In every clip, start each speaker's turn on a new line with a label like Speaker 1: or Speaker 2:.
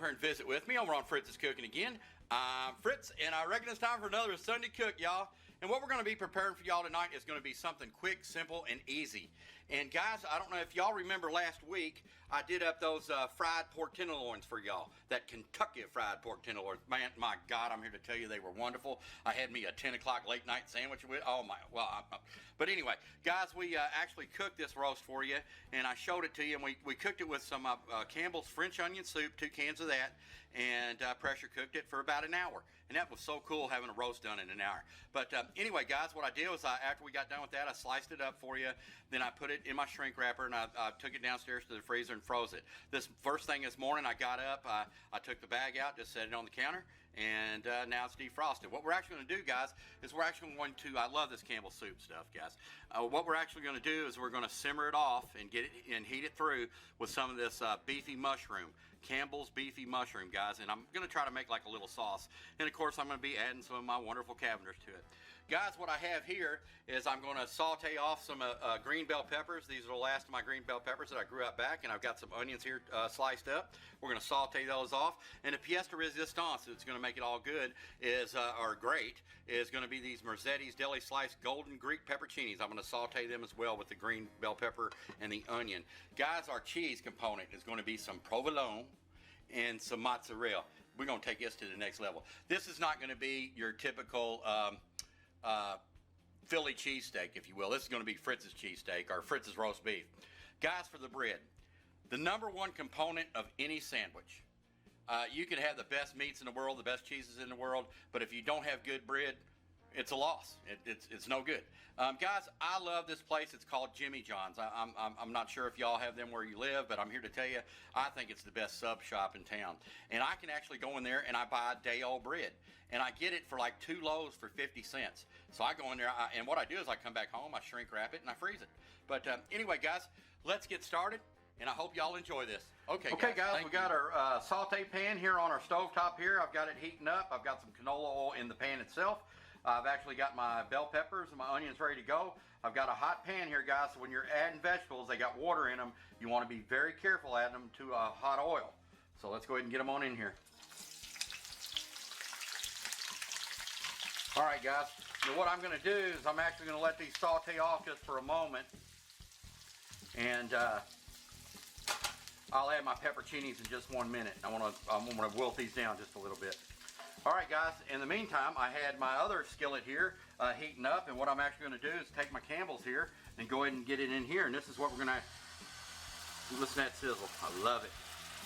Speaker 1: here and visit with me over on Fritz's Cooking again. I'm Fritz, and I reckon it's time for another Sunday Cook, y'all. And what we're going to be preparing for y'all tonight is going to be something quick, simple, and easy. And guys, I don't know if y'all remember last week, I did up those fried pork tenderloins for y'all. That Kentucky fried pork tenderloins. Man, my God, I'm here to tell you they were wonderful. I had me a 10 o'clock late night sandwich with, oh my, well, but anyway, guys, we actually cooked this roast for you, and I showed it to you, and we cooked it with some Campbell's French onion soup, 2 cans of that, and pressure cooked it for about an hour. And that was so cool having a roast done in an hour. But anyway, guys, what I did was after we got done with that, I sliced it up for you. Then I put it in my shrink wrapper, and I took it downstairs to the freezer and froze it. This first thing this morning, I got up, I took the bag out, just set it on the counter, and now it's defrosted. What we're actually going to do, guys, is we're actually going to, I love this Campbell soup stuff, guys. What we're actually going to do is we're going to simmer it off and get it and heat it through with some of this beefy mushroom, Campbell's beefy mushroom, guys. And I'm going to try to make like a little sauce. And of course, I'm going to be adding some of my wonderful Cavenders to it. Guys, what I have here is I'm going to saute off some green bell peppers. These are the last of my green bell peppers that I grew up back, and I've got some onions here sliced up. We're going to saute those off. And the pièce de résistance that's going to make it all good is, or great, is going to be these Mercedes deli sliced golden Greek pepperoncinis. I'm going to saute them as well with the green bell pepper and the onion. Guys, our cheese component is going to be some provolone and some mozzarella. We're going to take this to the next level. This is not going to be your typical Philly cheesesteak, if you will. This is going to be Fritz's cheesesteak or Fritz's roast beef. Guys, for the bread, the number one component of any sandwich. You can have the best meats in the world, the best cheeses in the world, but if you don't have good bread, it's a loss. It's no good. Guys, I love this place. It's called Jimmy John's. I'm not sure if y'all have them where you live, but I'm here to tell you, I think it's the best sub shop in town. And I can actually go in there and I buy day-old bread. And I get it for like 2 loaves for 50 cents. So I go in there, and what I do is I come back home, I shrink wrap it, and I freeze it. But anyway, guys, let's get started. And I hope y'all enjoy this. Okay, guys, we got our saute pan here on our stove top here. I've got it heating up. I've got some canola oil in the pan itself. I've actually got my bell peppers and my onions ready to go. I've got a hot pan here, guys, so when you're adding vegetables, they got water in them. You want to be very careful adding them to hot oil. So let's go ahead and get them on in here. All right, guys, now what I'm going to do is I'm actually going to let these saute off just for a moment. And I'll add my pepperoncinis in just 1 minute. I'm gonna wilt these down just a little bit. All right, guys, in the meantime, I had my other skillet here heating up, and what I'm actually gonna do is take my Campbell's here and go ahead and get it in here, and this is what we're gonna, listen to that sizzle, I love it.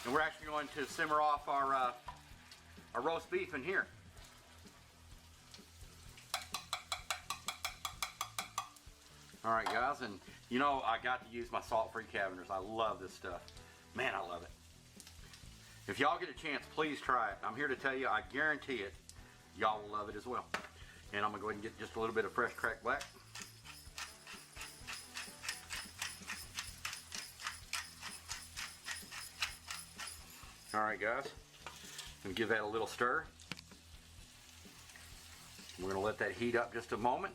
Speaker 1: And we're actually going to simmer off our roast beef in here. All right, guys, and you know, I got to use my salt-free Cavenders. I love this stuff. Man, I love it. If y'all get a chance, please try it. I'm here to tell you, I guarantee it, y'all will love it as well. And I'm gonna go ahead and get just a little bit of fresh cracked black. All right, guys, and give that a little stir. We're gonna let that heat up just a moment.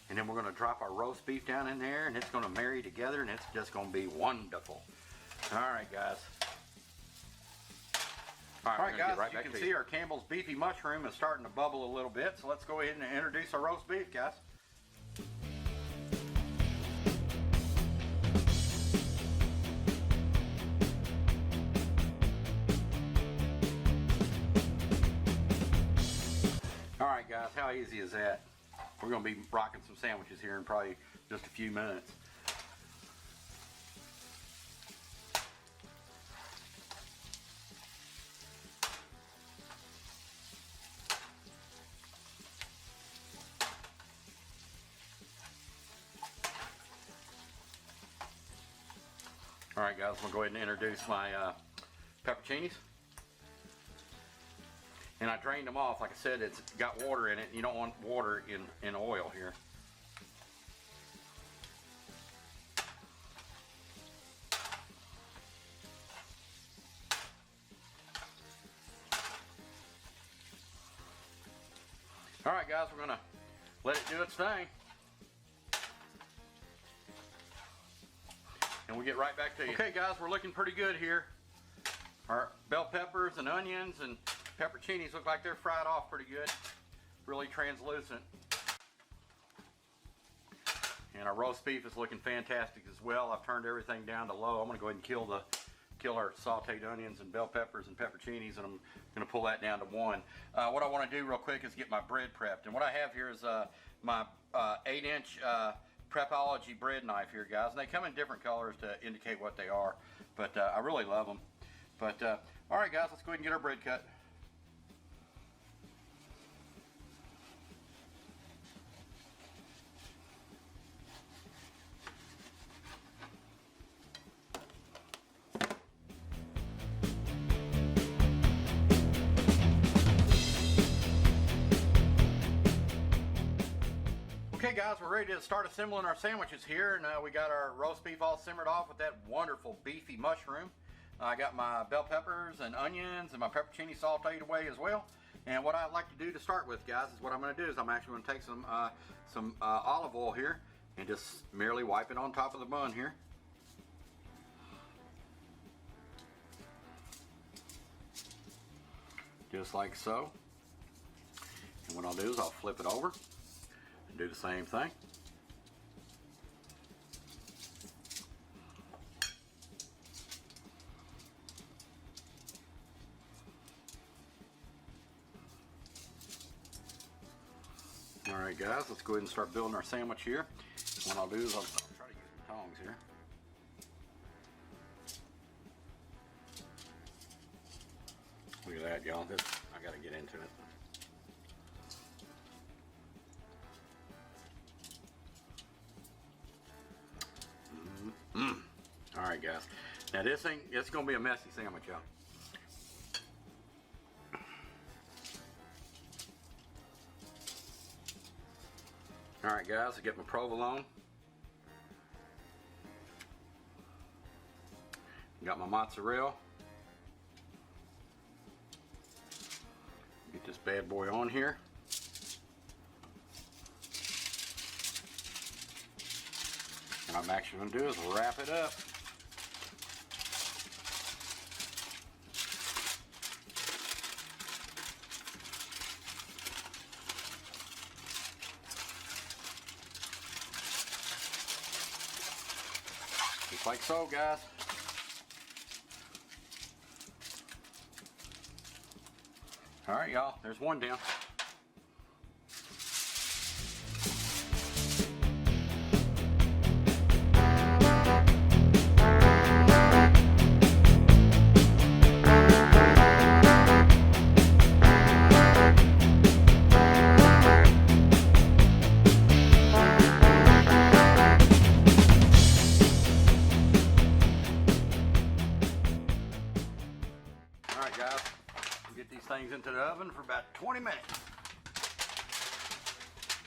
Speaker 1: And then we're gonna drop our roast beef down in there, and it's gonna marry together, and it's just gonna be wonderful. All right, guys. All right, guys, right, you can see our Campbell's beefy mushroom is starting to bubble a little bit, so let's go ahead and introduce our roast beef, guys. All right, guys, how easy is that? We're going to be rocking some sandwiches here in probably just a few minutes. All right, guys, we'll go ahead and introduce my pepperoncinis. And I drained them off. Like I said, it's got water in it. You don't want water in oil here. All right, guys, we're gonna let it do its thing. And we'll get right back to you. Okay, guys, we're looking pretty good here. Our bell peppers and onions and pepperoncinis look like they're fried off pretty good. Really translucent. And our roast beef is looking fantastic as well. I've turned everything down to low. I'm going to go ahead and kill our sauteed onions and bell peppers and pepperoncinis, and I'm going to pull that down to 1. What I want to do real quick is get my bread prepped. And what I have here is my 8-inch Prepology bread knife here, guys. And they come in different colors to indicate what they are. But I really love them. But all right, guys, let's go ahead and get our bread cut. Okay guys, we're ready to start assembling our sandwiches here, and we got our roast beef all simmered off with that wonderful beefy mushroom. I got my bell peppers and onions and my pepperoni sauteed away as well. And what I'd like to do to start with, guys, is what I'm going to do is I'm actually going to take some olive oil here and just merely wipe it on top of the bun here. Just like so. And what I'll do is I'll flip it over and do the same thing. Alright guys, let's go ahead and start building our sandwich here. What I'll do is I'll try to use the tongs here. Look at that, y'all. I gotta get into it. Alright guys, now it's gonna be a messy sandwich, y'all. Alright guys, I get my provolone. Got my mozzarella. Get this bad boy on here. And what I'm actually going to do is wrap it up. Just like so, guys. All right, y'all, there's one down. Things into the oven for about 20 minutes.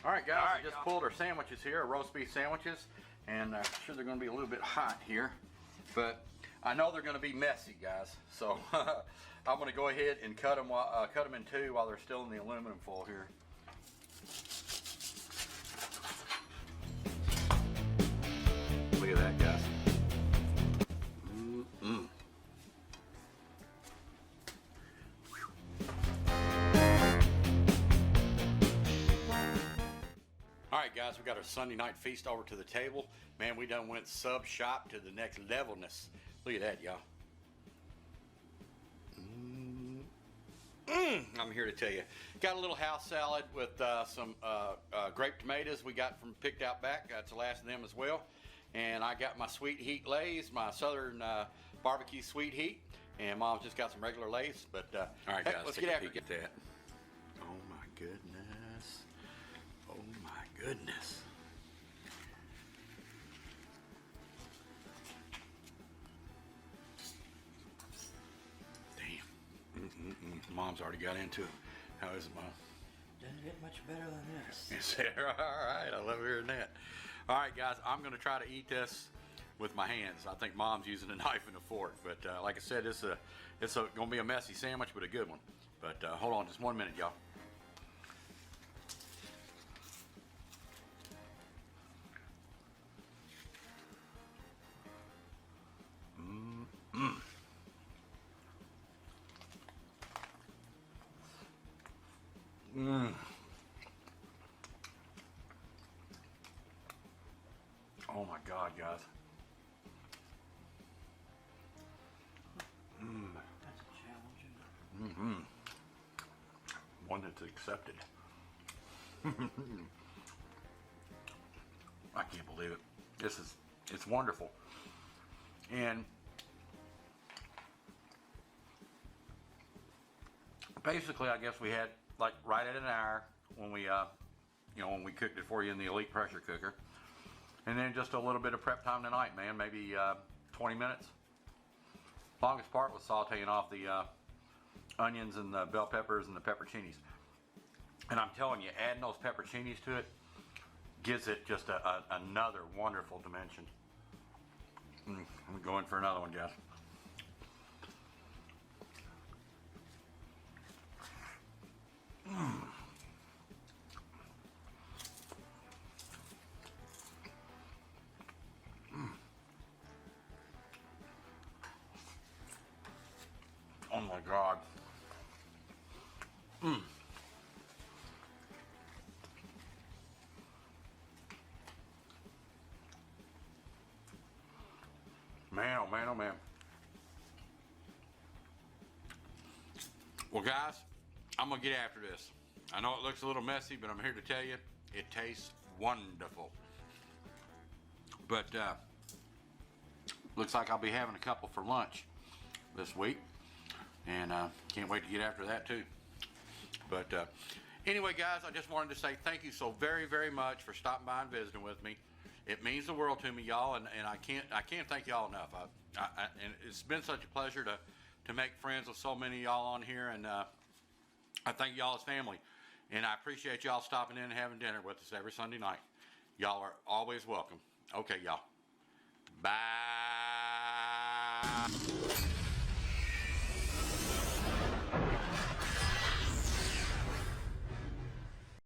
Speaker 1: Alright guys, I just pulled our sandwiches here, our roast beef sandwiches, and I'm sure they're going to be a little bit hot here, but I know they're going to be messy, guys, so I'm going to go ahead and cut them in two while they're still in the aluminum foil here. Look at that, guys. Alright guys, we got our Sunday night feast over to the table. Man, we done went sub shop to the next levelness. Look at that, y'all. I'm here to tell you. Got a little house salad with some grape tomatoes we got from picked out back. That's the last of them as well. And I got my sweet heat Lay's, my southern barbecue sweet heat. And Mom's just got some regular Lay's. But all right, guys, let's get after it. Get that. Oh my goodness. Oh my goodness. Damn. Mom's already got into it. How is it, Mom?
Speaker 2: Doesn't get much better than this.
Speaker 1: Is it? All right. I love hearing that. All right, guys. I'm going to try to eat this with my hands. I think Mom's using a knife and a fork. But like I said, it's going to be a messy sandwich, but a good one. But hold on just 1 minute, y'all. God, guys.
Speaker 2: That's challenging.
Speaker 1: One that's accepted. I can't believe it. It's wonderful. And basically, I guess we had like right at an hour when we, when we cooked it for you in the Elite pressure cooker. And then just a little bit of prep time tonight, man. Maybe 20 minutes. Longest part was sauteing off the onions and the bell peppers and the pepperoncinis. And I'm telling you, adding those pepperoncinis to it gives it just another wonderful dimension. I'm going for another one, guys. Oh my God. Man, oh man, oh man. Well, guys, I'm going to get after this. I know it looks a little messy, but I'm here to tell you, it tastes wonderful. But looks like I'll be having a couple for lunch this week. And can't wait to get after that too. But anyway, guys, I just wanted to say thank you so very, very much for stopping by and visiting with me. It means the world to me, y'all, and I can't thank y'all enough. And it's been such a pleasure to make friends with so many of y'all on here, and I thank y'all as family. And I appreciate y'all stopping in and having dinner with us every Sunday night. Y'all are always welcome. Okay, y'all. Bye.